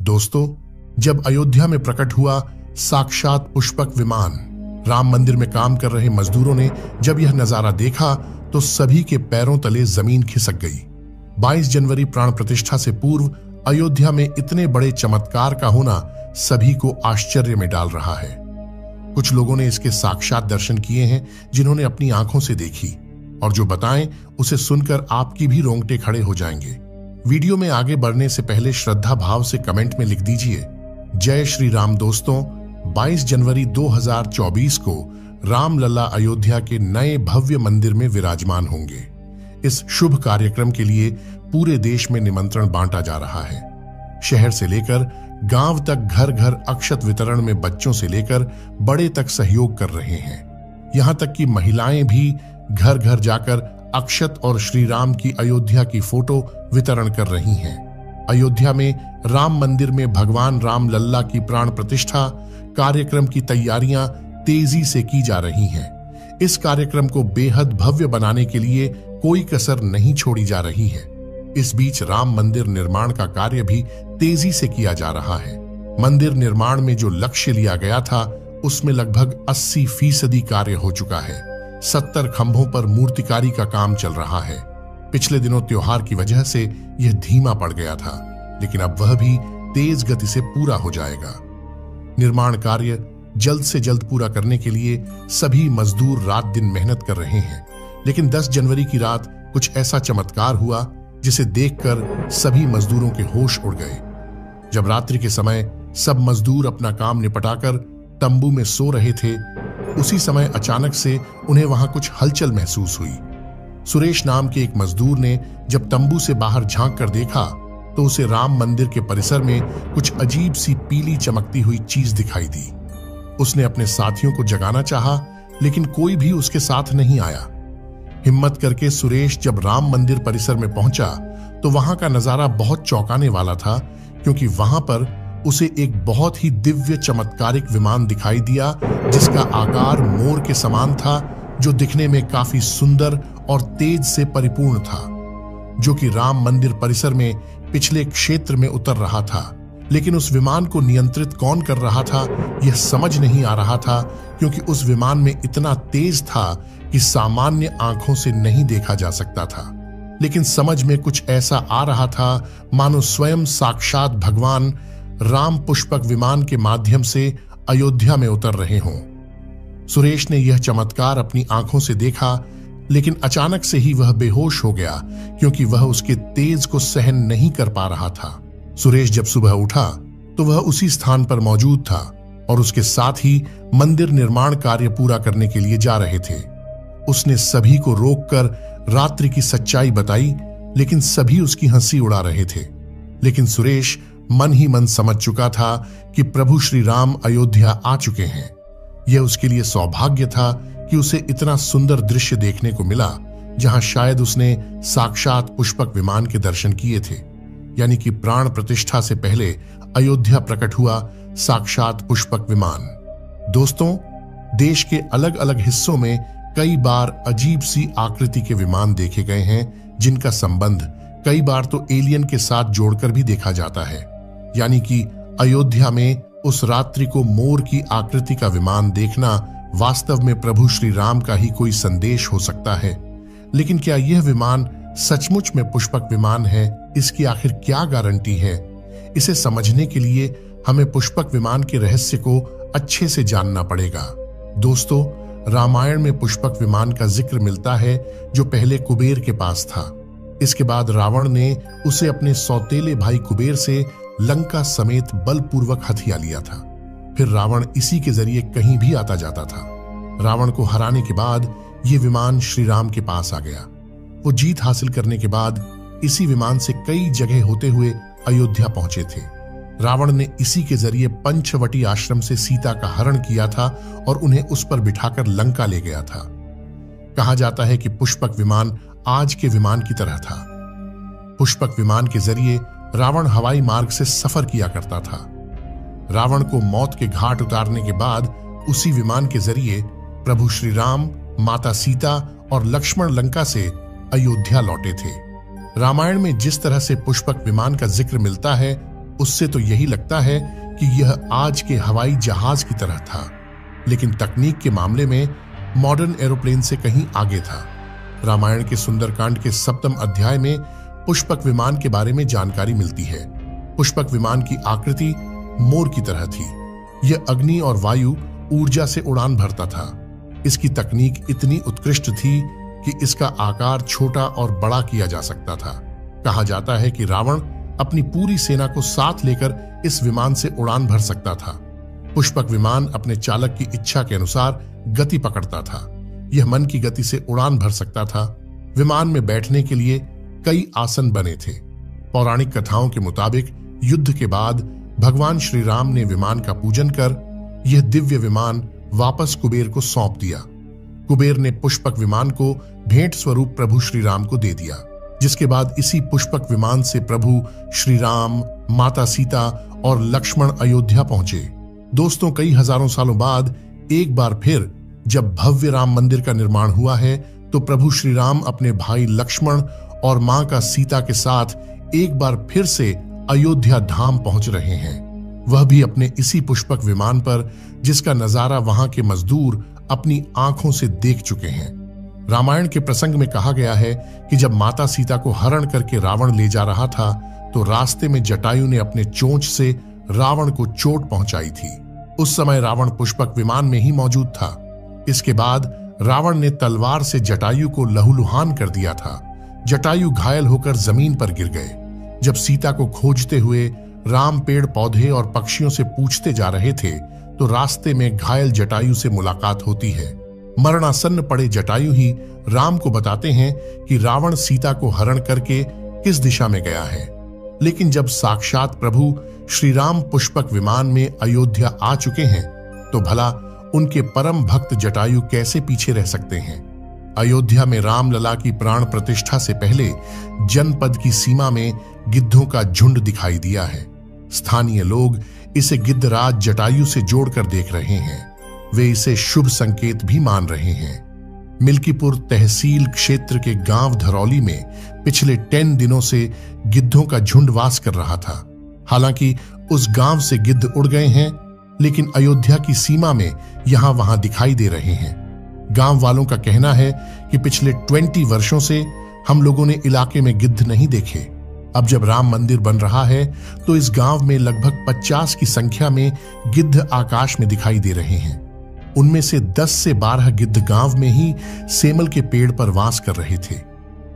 दोस्तों, जब अयोध्या में प्रकट हुआ साक्षात पुष्पक विमान, राम मंदिर में काम कर रहे मजदूरों ने जब यह नजारा देखा तो सभी के पैरों तले जमीन खिसक गई। 22 जनवरी प्राण प्रतिष्ठा से पूर्व अयोध्या में इतने बड़े चमत्कार का होना सभी को आश्चर्य में डाल रहा है। कुछ लोगों ने इसके साक्षात दर्शन किए हैं, जिन्होंने अपनी आंखों से देखी, और जो बताएं उसे सुनकर आपकी भी रोंगटे खड़े हो जाएंगे। वीडियो में आगे बढ़ने से पहले श्रद्धा भाव से कमेंट में लिख दीजिए, जय श्री राम। दोस्तों, 22 जनवरी 2024 को रामलला अयोध्या के नए भव्य मंदिर में विराजमान होंगे। इस शुभ कार्यक्रम के लिए पूरे देश में निमंत्रण बांटा जा रहा है। शहर से लेकर गांव तक घर घर अक्षत वितरण में बच्चों से लेकर बड़े तक सहयोग कर रहे हैं। यहां तक कि महिलाएं भी घर घर जाकर अक्षत और श्री राम की अयोध्या की फोटो वितरण कर रही हैं। अयोध्या में राम मंदिर में भगवान राम लल्ला की प्राण प्रतिष्ठा कार्यक्रम की तैयारियां तेजी से की जा रही हैं। इस कार्यक्रम को बेहद भव्य बनाने के लिए कोई कसर नहीं छोड़ी जा रही है। इस बीच राम मंदिर निर्माण का कार्य भी तेजी से किया जा रहा है। मंदिर निर्माण में जो लक्ष्य लिया गया था, उसमें लगभग 80% कार्य हो चुका है। 70 खंभों पर मूर्तिकारी का काम चल रहा है। पिछले दिनों त्योहार की वजह से यह धीमा पड़ गया था, लेकिन अब वह भी तेज गति से पूरा हो जाएगा। निर्माण कार्य जल्द से जल्द पूरा करने के लिए सभी मजदूर रात दिन मेहनत कर रहे हैं। लेकिन 10 जनवरी की रात कुछ ऐसा चमत्कार हुआ जिसे देखकर सभी मजदूरों के होश उड़ गए। जब रात्रि के समय सब मजदूर अपना काम निपटाकर तंबू में सो रहे थे, उसी समय अचानक से उन्हें वहां कुछ हलचल महसूस हुई। सुरेश नाम के एक मजदूर ने जब तंबू से बाहर झांक कर देखा तो उसे राम मंदिर के परिसर में कुछ अजीब सी पीली चमकती हुई चीज दिखाई दी। उसने अपने साथियों को जगाना चाहा, लेकिन कोई भी उसके साथ नहीं आया। हिम्मत करके सुरेश जब राम मंदिर परिसर में पहुंचा तो वहां का नजारा बहुत चौंकाने वाला था, क्योंकि वहां पर उसे एक बहुत ही दिव्य चमत्कारिक विमान दिखाई दिया, जिसका आकार मोर के समान था, जो दिखने में काफी सुंदर और तेज से परिपूर्ण था, जो कि राम मंदिर परिसर में पिछले क्षेत्र में उतर रहा था। लेकिन उस विमान को नियंत्रित कौन कर रहा था, यह समझ नहीं आ रहा था, क्योंकि उस विमान में इतना तेज था कि सामान्य आंखों से नहीं देखा जा सकता था। लेकिन समझ में कुछ ऐसा आ रहा था मानो स्वयं साक्षात भगवान राम पुष्पक विमान के माध्यम से अयोध्या में उतर रहे हों। सुरेश ने यह चमत्कार अपनी आंखों से देखा, लेकिन अचानक से ही वह बेहोश हो गया, क्योंकि वह उसके तेज को सहन नहीं कर पा रहा था। सुरेश जब सुबह उठा तो वह उसी स्थान पर मौजूद था और उसके साथ ही मंदिर निर्माण कार्य पूरा करने के लिए जा रहे थे। उसने सभी को रोककर रात्रि की सच्चाई बताई, लेकिन सभी उसकी हंसी उड़ा रहे थे। लेकिन सुरेश मन ही मन समझ चुका था कि प्रभु श्री राम अयोध्या आ चुके हैं। यह उसके लिए सौभाग्य था कि उसे इतना सुंदर दृश्य देखने को मिला, जहां शायद उसने साक्षात पुष्पक विमान के दर्शन किए थे। यानी कि प्राण प्रतिष्ठा से पहले अयोध्या प्रकट हुआ साक्षात पुष्पक विमान। दोस्तों, देश के अलग अलग हिस्सों में कई बार अजीब सी आकृति के विमान देखे गए हैं, जिनका संबंध कई बार तो एलियन के साथ जोड़कर भी देखा जाता है। यानी कि अयोध्या में उस रात्रि को मोर की आकृति का विमान देखना वास्तव में प्रभु श्री राम का ही कोई संदेश हो सकता है। लेकिन क्या यह विमान सचमुच में पुष्पक विमान है? इसकी आखिर क्या गारंटी है? इसे समझने के लिए हमें पुष्पक विमान के रहस्य को अच्छे से जानना पड़ेगा। दोस्तों, रामायण में पुष्पक विमान का जिक्र मिलता है, जो पहले कुबेर के पास था। इसके बाद रावण ने उसे अपने सौतेले भाई कुबेर से लंका समेत बलपूर्वक हथिया लिया था। फिर रावण इसी के जरिए कहीं भी आता जाता था। रावण को हराने के बाद यह विमान श्री राम के पास आ गया। वो जीत हासिल करने के बाद इसी विमान से कई जगह होते हुए अयोध्या पहुंचे थे। रावण ने इसी के जरिए पंचवटी आश्रम से सीता का हरण किया था और उन्हें उस पर बिठाकर लंका ले गया था। कहा जाता है कि पुष्पक विमान आज के विमान की तरह था। पुष्पक विमान के जरिए रावण हवाई मार्ग से सफर किया करता था। रावण को मौत के घाट उतारने के बाद उसी विमान के जरिए प्रभु श्री राम, माता सीता और लक्ष्मण लंका से अयोध्या लौटे थे। रामायण में जिस तरह से पुष्पक विमान का जिक्र मिलता है, उससे तो यही लगता है कि यह आज के हवाई जहाज की तरह था, लेकिन तकनीक के मामले में मॉडर्न एरोप्लेन से कहीं आगे था। रामायण के सुंदरकांड के 7वें अध्याय में पुष्पक विमान के बारे में जानकारी मिलती है। पुष्पक विमान की आकृति मोर की तरह थी। यह अग्नि और वायु ऊर्जा से उड़ान भरता था। इसकी तकनीक इतनी उत्कृष्ट थी कि इसका आकार छोटा और बड़ा किया जा सकता था। कहा जाता है कि रावण अपनी पूरी सेना को साथ लेकर इस विमान से उड़ान भर सकता था। पुष्पक विमान अपने चालक की इच्छा के अनुसार गति पकड़ता था। यह मन की गति से उड़ान भर सकता था। विमान में बैठने के लिए कई आसन बने थे। पौराणिक कथाओं के मुताबिक युद्ध के बाद भगवान श्री राम ने विमान का पूजन कर यह दिव्य विमान वापस कुबेर को सौंप दिया। कुबेर ने पुष्पक विमान को भेंट स्वरूप प्रभु श्री राम को दे दिया, जिसके बाद इसी पुष्पक विमान से प्रभु श्री राम, माता सीता और लक्ष्मण अयोध्या पहुंचे। दोस्तों, कई हजारों सालों बाद एक बार फिर जब भव्य राम मंदिर का निर्माण हुआ है, तो प्रभु श्री राम अपने भाई लक्ष्मण और मां का सीता के साथ एक बार फिर से अयोध्या धाम पहुंच रहे हैं, वह भी अपने इसी पुष्पक विमान पर, जिसका नजारा वहां के मजदूर अपनी आंखों से देख चुके हैं। रामायण के प्रसंग में कहा गया है कि जब माता सीता को हरण करके रावण ले जा रहा था, तो रास्ते में जटायु ने अपने चोंच से रावण को चोट पहुंचाई थी। उस समय रावण पुष्पक विमान में ही मौजूद था। इसके बाद रावण ने तलवार से जटायु को लहूलुहान कर दिया था। जटायु घायल होकर जमीन पर गिर गए। जब सीता को खोजते हुए राम पेड़ पौधे और पक्षियों से पूछते जा रहे थे, तो रास्ते में घायल जटायु से मुलाकात होती है। मरणासन्न पड़े जटायु ही राम को बताते हैं कि रावण सीता को हरण करके किस दिशा में गया है। लेकिन जब साक्षात प्रभु श्री राम पुष्पक विमान में अयोध्या आ चुके हैं, तो भला उनके परम भक्त जटायु कैसे पीछे रह सकते हैं। अयोध्या में रामलला की प्राण प्रतिष्ठा से पहले जनपद की सीमा में गिद्धों का झुंड दिखाई दिया है। स्थानीय लोग इसे गिद्धराज जटायु से जोड़कर देख रहे हैं। वे इसे शुभ संकेत भी मान रहे हैं। मिल्कीपुर तहसील क्षेत्र के गांव धरौली में पिछले 10 दिनों से गिद्धों का झुंड वास कर रहा था। हालांकि उस गांव से गिद्ध उड़ गए हैं, लेकिन अयोध्या की सीमा में यहां वहां दिखाई दे रहे हैं। गांव वालों का कहना है कि पिछले 20 वर्षों से हम लोगों ने इलाके में गिद्ध नहीं देखे। अब जब राम मंदिर बन रहा है, तो इस गांव में लगभग 50 की संख्या में गिद्ध आकाश में दिखाई दे रहे हैं। उनमें से 10 से 12 गिद्ध गांव में ही सेमल के पेड़ पर वास कर रहे थे।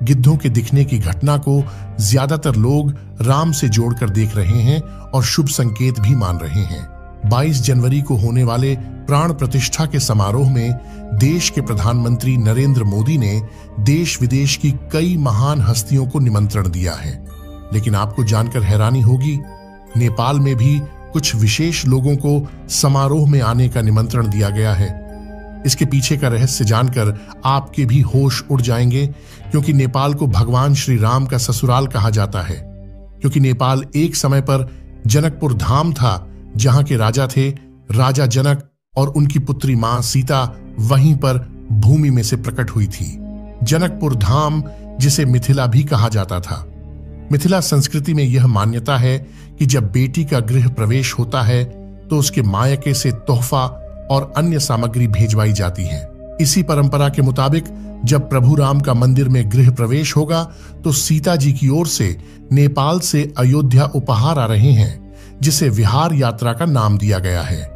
गिद्धों के दिखने की घटना को ज्यादातर लोग राम से जोड़कर देख रहे हैं और शुभ संकेत भी मान रहे हैं। 22 जनवरी को होने वाले प्राण प्रतिष्ठा के समारोह में देश के प्रधानमंत्री नरेंद्र मोदी ने देश विदेश की कई महान हस्तियों को निमंत्रण दिया है। लेकिन आपको जानकर हैरानी होगी, नेपाल में भी कुछ विशेष लोगों को समारोह में आने का निमंत्रण दिया गया है। इसके पीछे का रहस्य जानकर आपके भी होश उड़ जाएंगे, क्योंकि नेपाल को भगवान श्री राम का ससुराल कहा जाता है। क्योंकि नेपाल एक समय पर जनकपुर धाम था, जहां के राजा थे राजा जनक, और उनकी पुत्री मां सीता वहीं पर भूमि में से प्रकट हुई थी। जनकपुर धाम, जिसे मिथिला भी कहा जाता था। मिथिला संस्कृति में यह मान्यता है कि जब बेटी का गृह प्रवेश होता है, तो उसके मायके से तोहफा और अन्य सामग्री भेजवाई जाती है। इसी परंपरा के मुताबिक जब प्रभु राम का मंदिर में गृह प्रवेश होगा, तो सीता जी की ओर से नेपाल से अयोध्या उपहार आ रहे हैं, जिसे विहार यात्रा का नाम दिया गया है।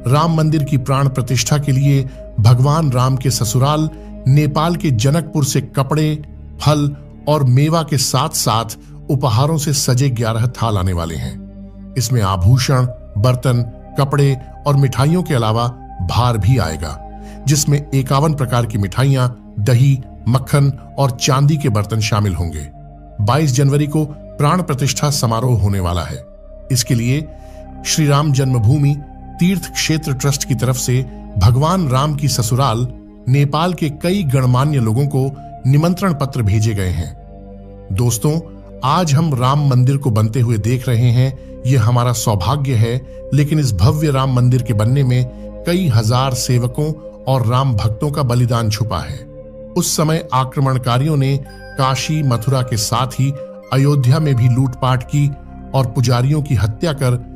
राम मंदिर की प्राण प्रतिष्ठा के लिए भगवान राम के ससुराल नेपाल के जनकपुर से कपड़े, फल और मेवा के साथ साथ उपहारों से सजे 11 थाल आने वाले हैं। इसमें आभूषण, बर्तन, कपड़े और मिठाइयों के अलावा भार भी आएगा, जिसमें 51 प्रकार की मिठाइयां, दही, मक्खन और चांदी के बर्तन शामिल होंगे। 22 जनवरी को प्राण प्रतिष्ठा समारोह होने वाला है। इसके लिए श्री राम जन्मभूमि तीर्थ क्षेत्र ट्रस्ट की तरफ से भगवान राम की ससुराल नेपाल के कई गणमान्य लोगों को निमंत्रण पत्र भेजे गए हैं। दोस्तों, आज हम राम मंदिर को बनते हुए देख रहे हैं, यह हमारा सौभाग्य है। लेकिन इस भव्य राम मंदिर के बनने में कई हजार सेवकों और राम भक्तों का बलिदान छुपा है। उस समय आक्रमणकारियों ने काशी, मथुरा के साथ ही अयोध्या में भी लूटपाट की और पुजारियों की हत्या कर